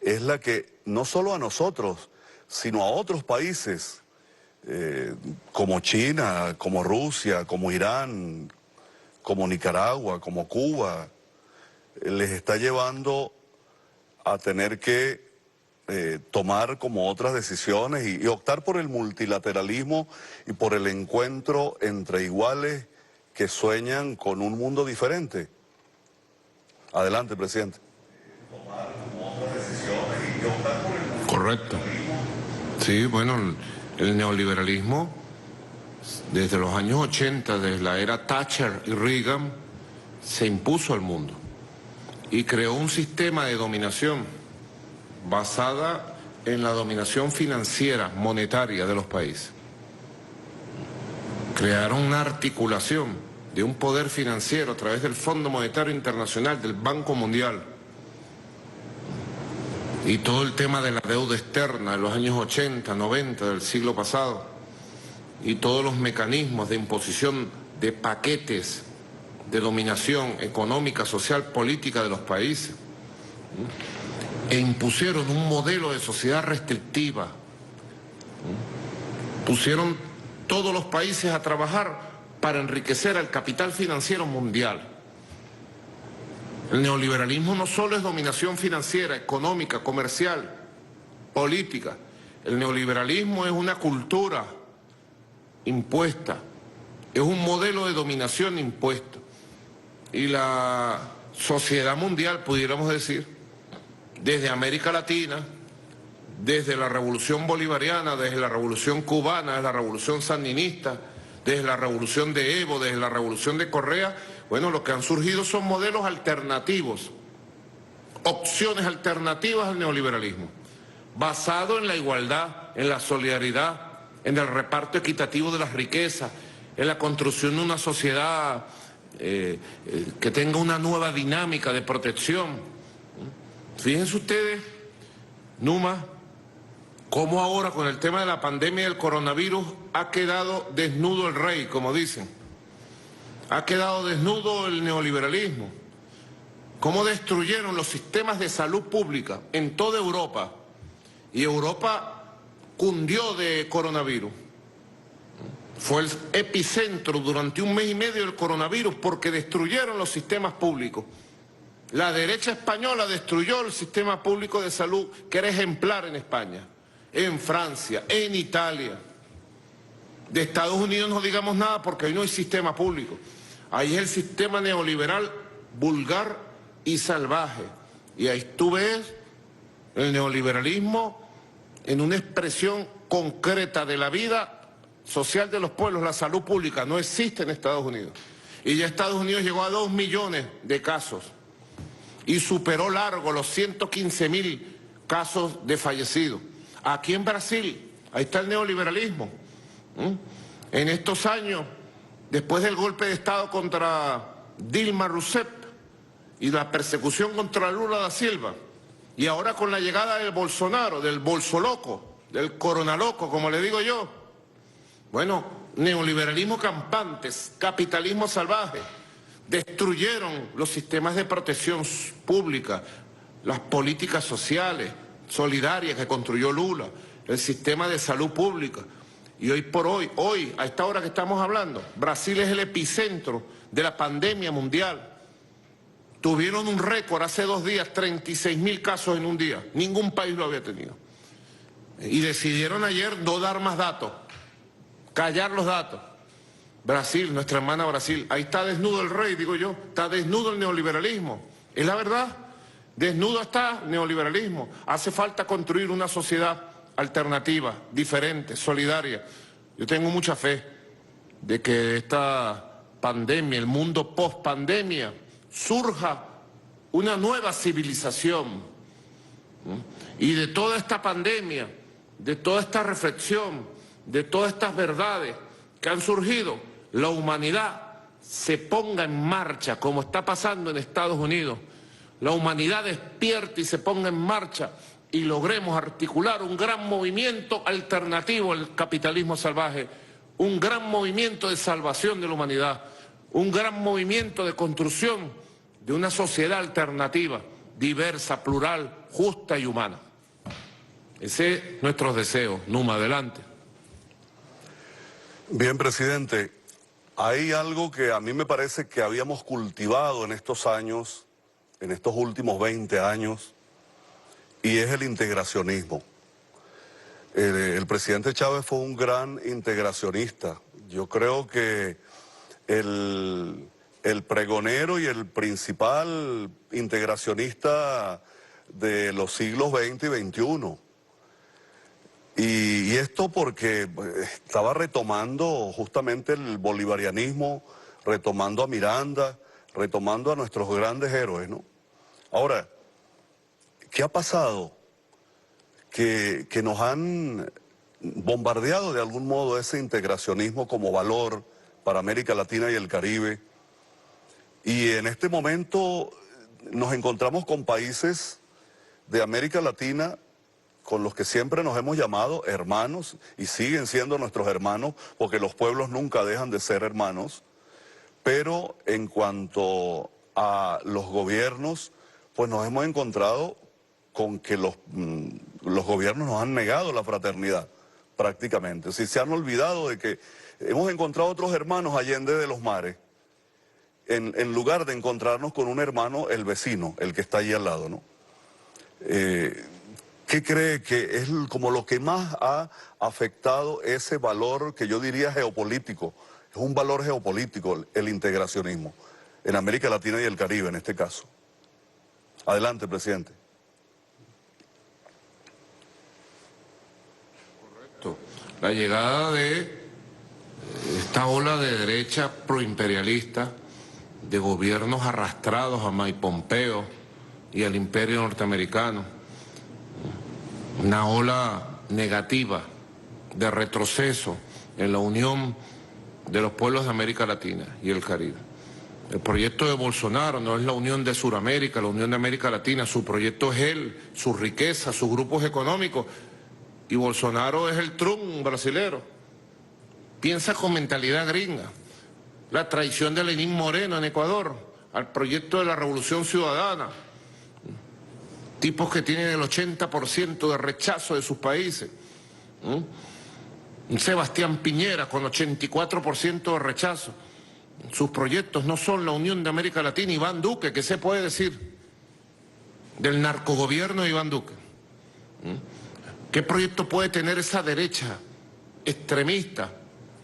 S2: es la que no solo a nosotros, sino a otros países como China, como Rusia, como Irán, como Nicaragua, como Cuba, les está llevando a tener que tomar como otras decisiones y optar por el multilateralismo y por el encuentro entre iguales que sueñan con un mundo diferente? Adelante, presidente. Tomar como otras decisiones y optar por el multilateralismo.
S3: Correcto. Sí, bueno, el neoliberalismo desde los años 80, desde la era Thatcher y Reagan, se impuso al mundo y creó un sistema de dominación basada en la dominación financiera, monetaria de los países. Crearon una articulación de un poder financiero a través del Fondo Monetario Internacional, del Banco Mundial, y todo el tema de la deuda externa de los años 80, 90 del siglo pasado, y todos los mecanismos de imposición de paquetes de dominación económica, social, política de los países, e impusieron un modelo de sociedad restrictiva, pusieron todos los países a trabajar para enriquecer al capital financiero mundial. El neoliberalismo no solo es dominación financiera, económica, comercial, política. El neoliberalismo es una cultura impuesta, es un modelo de dominación impuesto. Y la sociedad mundial, pudiéramos decir, desde América Latina, desde la revolución bolivariana, desde la revolución cubana, desde la revolución sandinista, desde la revolución de Evo, desde la revolución de Correa, bueno, lo que han surgido son modelos alternativos, opciones alternativas al neoliberalismo, basado en la igualdad, en la solidaridad, en el reparto equitativo de las riquezas, en la construcción de una sociedad que tenga una nueva dinámica de protección. Fíjense ustedes, Numa, cómo ahora con el tema de la pandemia del coronavirus ha quedado desnudo el rey, como dicen. Ha quedado desnudo el neoliberalismo. Cómo destruyeron los sistemas de salud pública en toda Europa. Y Europa cundió de coronavirus. Fue el epicentro durante un mes y medio del coronavirus porque destruyeron los sistemas públicos. La derecha española destruyó el sistema público de salud, que era ejemplar en España, en Francia, en Italia. De Estados Unidos no digamos nada porque ahí no hay sistema público. Ahí es el sistema neoliberal vulgar y salvaje. Y ahí tú ves el neoliberalismo en una expresión concreta de la vida social de los pueblos. La salud pública no existe en Estados Unidos. Y ya Estados Unidos llegó a 2 millones de casos y superó largo los 115.000 casos de fallecidos. Aquí en Brasil, ahí está el neoliberalismo. En estos años, después del golpe de Estado contra Dilma Rousseff y la persecución contra Lula da Silva, y ahora con la llegada del Bolsonaro, del bolsoloco, del coronaloco, como le digo yo, bueno, neoliberalismo campante, capitalismo salvaje, destruyeron los sistemas de protección pública, las políticas sociales, solidarias que construyó Lula, el sistema de salud pública. Y hoy por hoy, a esta hora que estamos hablando, Brasil es el epicentro de la pandemia mundial. Tuvieron un récord hace 2 días, 36.000 casos en un día. Ningún país lo había tenido. Y decidieron ayer no dar más datos, callar los datos. Brasil, nuestra hermana Brasil, ahí está desnudo el rey, digo yo, está desnudo el neoliberalismo. Es la verdad, desnudo está el neoliberalismo. Hace falta construir una sociedad alternativa, diferente, solidaria. Yo tengo mucha fe de que esta pandemia, el mundo post-pandemia, surja una nueva civilización. Y de toda esta pandemia, de toda esta reflexión, de todas estas verdades que han surgido, la humanidad se ponga en marcha, como está pasando en Estados Unidos. La humanidad despierte y se ponga en marcha y logremos articular un gran movimiento alternativo al capitalismo salvaje, un gran movimiento de salvación de la humanidad, un gran movimiento de construcción de una sociedad alternativa, diversa, plural, justa y humana. Ese es nuestro deseo. Numa, adelante.
S2: Bien, presidente, hay algo que a mí me parece que habíamos cultivado en estos años, en estos últimos 20 años, y es el integracionismo. El presidente Chávez fue un gran integracionista. Yo creo que el pregonero y el principal integracionista de los siglos XX y XXI. Y esto porque estaba retomando justamente el bolivarianismo, retomando a Miranda, retomando a nuestros grandes héroes, ¿no? Ahora, ¿qué ha pasado? Que nos han bombardeado de algún modo ese integracionismo como valor para América Latina y el Caribe. Y en este momento nos encontramos con países de América Latina con los que siempre nos hemos llamado hermanos y siguen siendo nuestros hermanos porque los pueblos nunca dejan de ser hermanos, pero en cuanto a los gobiernos, pues nos hemos encontrado con que los gobiernos nos han negado la fraternidad prácticamente. Si se han olvidado de que hemos encontrado otros hermanos allende de los mares, en lugar de encontrarnos con un hermano, el vecino, el que está allí al lado, ¿no? ¿Qué cree que es como lo que más ha afectado ese valor que yo diría geopolítico? Es un valor geopolítico el integracionismo, en América Latina y el Caribe en este caso. Adelante, presidente.
S3: Correcto. La llegada de esta ola de derecha proimperialista, de gobiernos arrastrados a Mike Pompeo y al imperio norteamericano, una ola negativa de retroceso en la unión de los pueblos de América Latina y el Caribe. El proyecto de Bolsonaro no es la unión de Sudamérica, la unión de América Latina, su proyecto es él, su riqueza, sus grupos económicos, y Bolsonaro es el Trump brasilero. Piensa con mentalidad gringa. La traición de Lenín Moreno en Ecuador al proyecto de la Revolución Ciudadana. Tipos que tienen el 80% de rechazo de sus países. Un Sebastián Piñera con 84% de rechazo. Sus proyectos no son la unión de América Latina. Iván Duque, ¿qué se puede decir? del narcogobierno de Iván Duque. ¿Qué proyecto puede tener esa derecha extremista,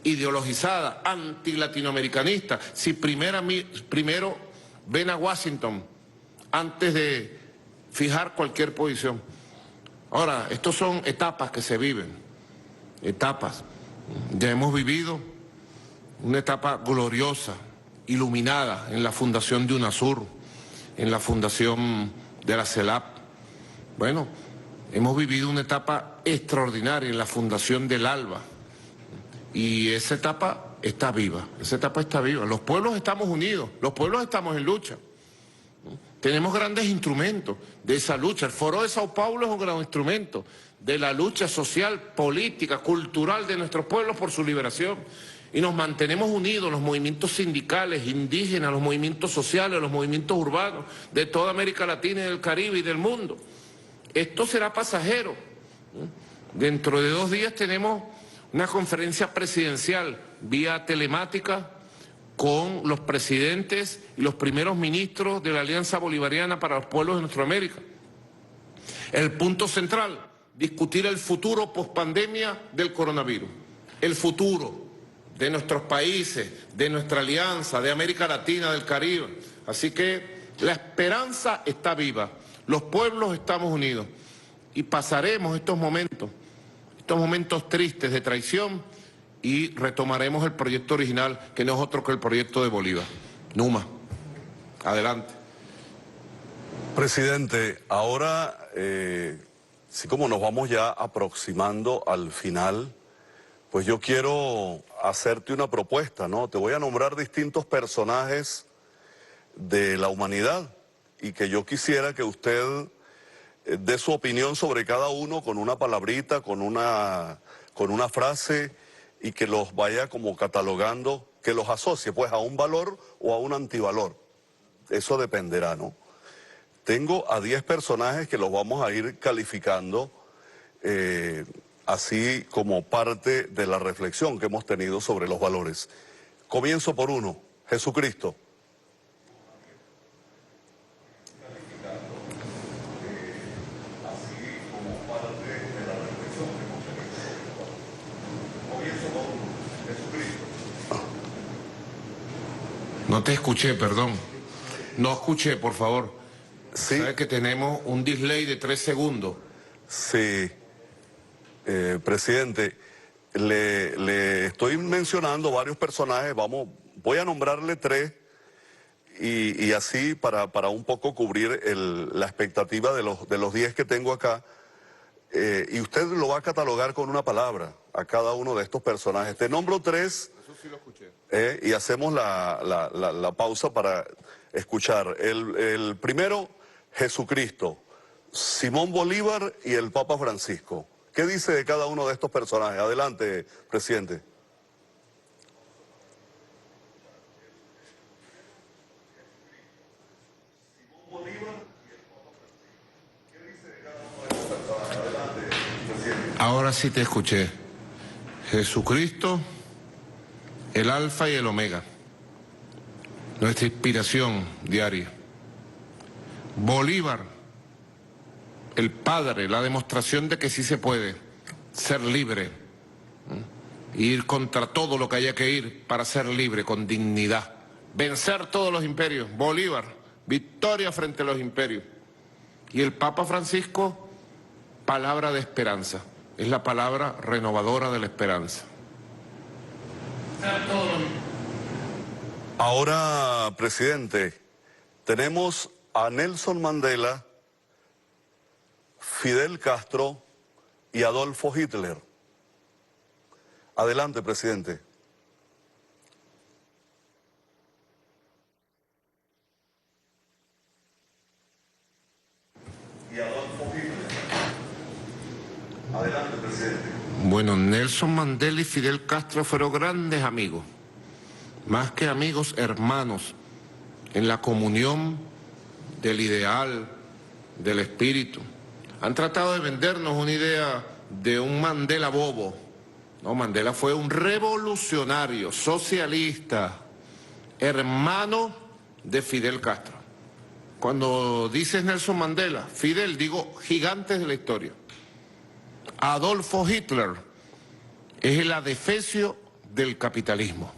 S3: ideologizada, antilatinoamericanista, si primero ven a Washington antes de fijar cualquier posición? Ahora, estos son etapas que se viven, etapas. Ya hemos vivido una etapa gloriosa, iluminada en la fundación de UNASUR, en la fundación de la CELAP. Bueno, hemos vivido una etapa extraordinaria en la fundación del ALBA. Y esa etapa está viva, esa etapa está viva. Los pueblos estamos unidos, los pueblos estamos en lucha. Tenemos grandes instrumentos de esa lucha. El Foro de Sao Paulo es un gran instrumento de la lucha social, política, cultural de nuestros pueblos por su liberación. Y nos mantenemos unidos, los movimientos sindicales, indígenas, los movimientos sociales, los movimientos urbanos de toda América Latina y del Caribe y del mundo. Esto será pasajero. Dentro de 2 días tenemos una conferencia presidencial vía telemática con los presidentes y los primeros ministros de la Alianza Bolivariana para los Pueblos de Nuestra-América. El punto central, discutir el futuro pospandemia del coronavirus, el futuro de nuestros países, de nuestra alianza, de América Latina, del Caribe. Así que la esperanza está viva, los pueblos estamos unidos y pasaremos estos momentos tristes de traición y retomaremos el proyecto original, que no es otro que el proyecto de Bolívar. Numa, adelante.
S2: Presidente, ahora, sí, como nos vamos ya aproximando al final, pues yo quiero hacerte una propuesta, ¿no? Te voy a nombrar distintos personajes de la humanidad y que yo quisiera que usted dé su opinión sobre cada uno con una palabrita, con una frase, y que los vaya como catalogando, que los asocie pues a un valor o a un antivalor. Eso dependerá, ¿no? Tengo a 10 personajes que los vamos a ir calificando, así como parte de la reflexión que hemos tenido sobre los valores. Comienzo por uno, Jesucristo.
S3: No te escuché, perdón. No escuché, por favor.
S2: Sí.
S3: ¿Sabes que tenemos un delay de 3 segundos?
S2: Sí, presidente, le estoy mencionando varios personajes, voy a nombrarle 3 y así para un poco cubrir la expectativa de los 10 que tengo acá. Y usted lo va a catalogar con una palabra a cada uno de estos personajes. Te nombro 3.
S3: Eso sí lo escuché.
S2: Y hacemos la pausa para escuchar. El primero, Jesucristo, Simón Bolívar y el Papa Francisco. ¿Qué dice de cada uno de estos personajes? Adelante, presidente. Simón Bolívar y el Papa Francisco. ¿Qué dice de cada uno de estos personajes? Adelante, presidente.
S3: Ahora sí te escuché. Jesucristo, el alfa y el omega, nuestra inspiración diaria. Bolívar, el padre, la demostración de que sí se puede ser libre, ir contra todo lo que haya que ir para ser libre con dignidad, vencer todos los imperios. Bolívar, victoria frente a los imperios. Y el Papa Francisco, palabra de esperanza, es la palabra renovadora de la esperanza.
S2: Ahora, presidente, tenemos a Nelson Mandela, Fidel Castro y Adolfo Hitler. Adelante, presidente. Y Adolfo Hitler. Adelante, presidente.
S3: Bueno, Nelson Mandela y Fidel Castro fueron grandes amigos, más que amigos, hermanos, en la comunión del ideal, del espíritu. Han tratado de vendernos una idea de un Mandela bobo. No, Mandela fue un revolucionario, socialista, hermano de Fidel Castro. Cuando dices Nelson Mandela, Fidel, digo gigantes de la historia. Adolfo Hitler es el adefesio del capitalismo,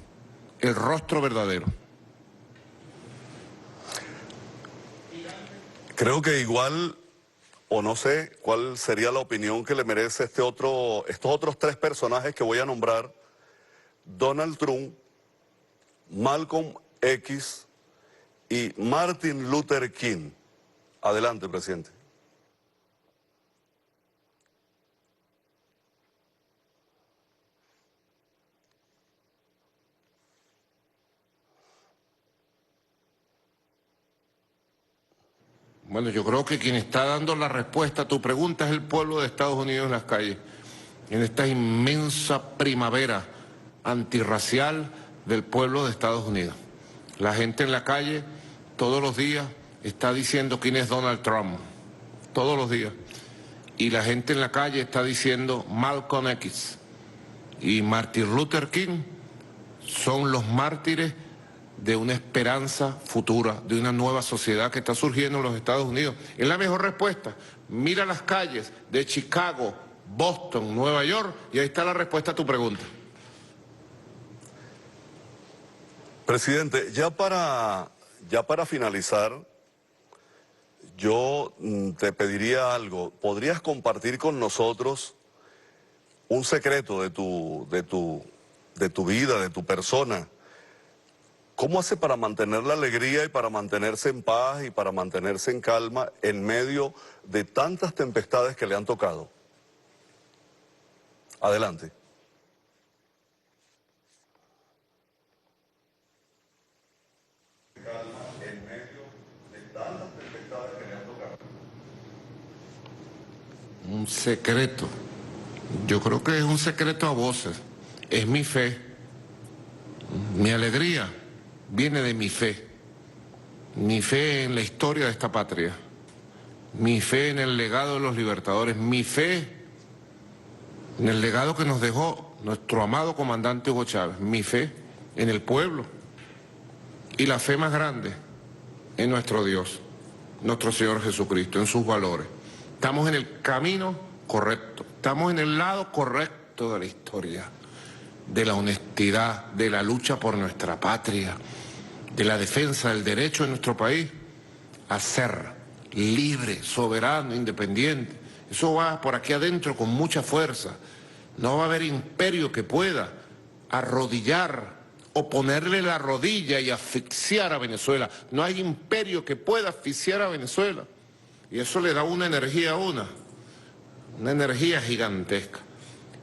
S3: el rostro verdadero.
S2: Creo que igual, o no sé cuál sería la opinión que le merece estos otros tres personajes que voy a nombrar: Donald Trump, Malcolm X y Martin Luther King. Adelante, presidente.
S3: Bueno, yo creo que quien está dando la respuesta a tu pregunta es el pueblo de Estados Unidos en las calles, en esta inmensa primavera antirracial del pueblo de Estados Unidos. La gente en la calle todos los días está diciendo quién es Donald Trump, todos los días. Y la gente en la calle está diciendo Malcolm X y Martin Luther King son los mártires de una esperanza futura, de una nueva sociedad que está surgiendo en los Estados Unidos. Es la mejor respuesta. Mira las calles de Chicago, Boston, Nueva York, y ahí está la respuesta a tu pregunta.
S2: Presidente, ya para finalizar, yo te pediría algo. ¿Podrías compartir con nosotros un secreto de tu vida, de tu persona? ¿Cómo hace para mantener la alegría y para mantenerse en paz y para mantenerse en calma en medio de tantas tempestades que le han tocado? Adelante. En medio de tantas tempestades que le han tocado.
S3: Un secreto. Yo creo que es un secreto a voces. Es mi fe. Mi alegría viene de mi fe. Mi fe en la historia de esta patria. Mi fe en el legado de los libertadores. Mi fe en el legado que nos dejó nuestro amado comandante Hugo Chávez. Mi fe en el pueblo. Y la fe más grande en nuestro Dios, nuestro Señor Jesucristo, en sus valores. Estamos en el camino correcto. Estamos en el lado correcto de la historia, de la honestidad, de la lucha por nuestra patria, de la defensa del derecho de nuestro país a ser libre, soberano, independiente. Eso va por aquí adentro con mucha fuerza. No va a haber imperio que pueda arrodillar o ponerle la rodilla y asfixiar a Venezuela. No hay imperio que pueda asfixiar a Venezuela. Y eso le da una energía a una energía gigantesca.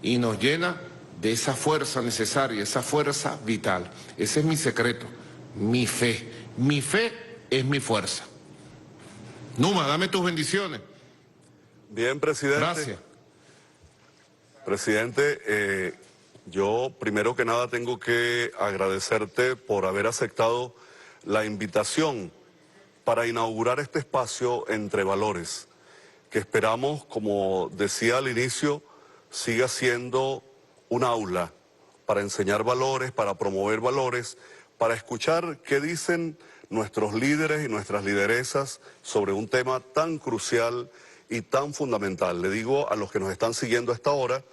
S3: Y nos llena de esa fuerza necesaria, esa fuerza vital. Ese es mi secreto, mi fe. Mi fe es mi fuerza. Numa, dame tus bendiciones.
S2: Bien, presidente.
S3: Gracias.
S2: Presidente, yo primero que nada tengo que agradecerte por haber aceptado la invitación para inaugurar este espacio Entre Valores, que esperamos, como decía al inicio, siga siendo un aula para enseñar valores, para promover valores, para escuchar qué dicen nuestros líderes y nuestras lideresas sobre un tema tan crucial y tan fundamental. Le digo a los que nos están siguiendo a esta hora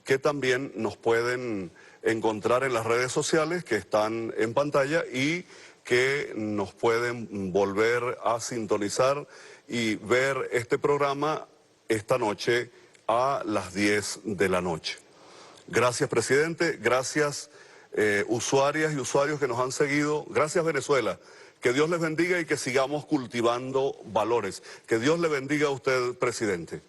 S2: que también nos pueden encontrar en las redes sociales que están en pantalla y que nos pueden volver a sintonizar y ver este programa esta noche a las 10 de la noche. Gracias, presidente. Gracias, usuarias y usuarios que nos han seguido. Gracias, Venezuela. Que Dios les bendiga y que sigamos cultivando valores. Que Dios le bendiga a usted, presidente.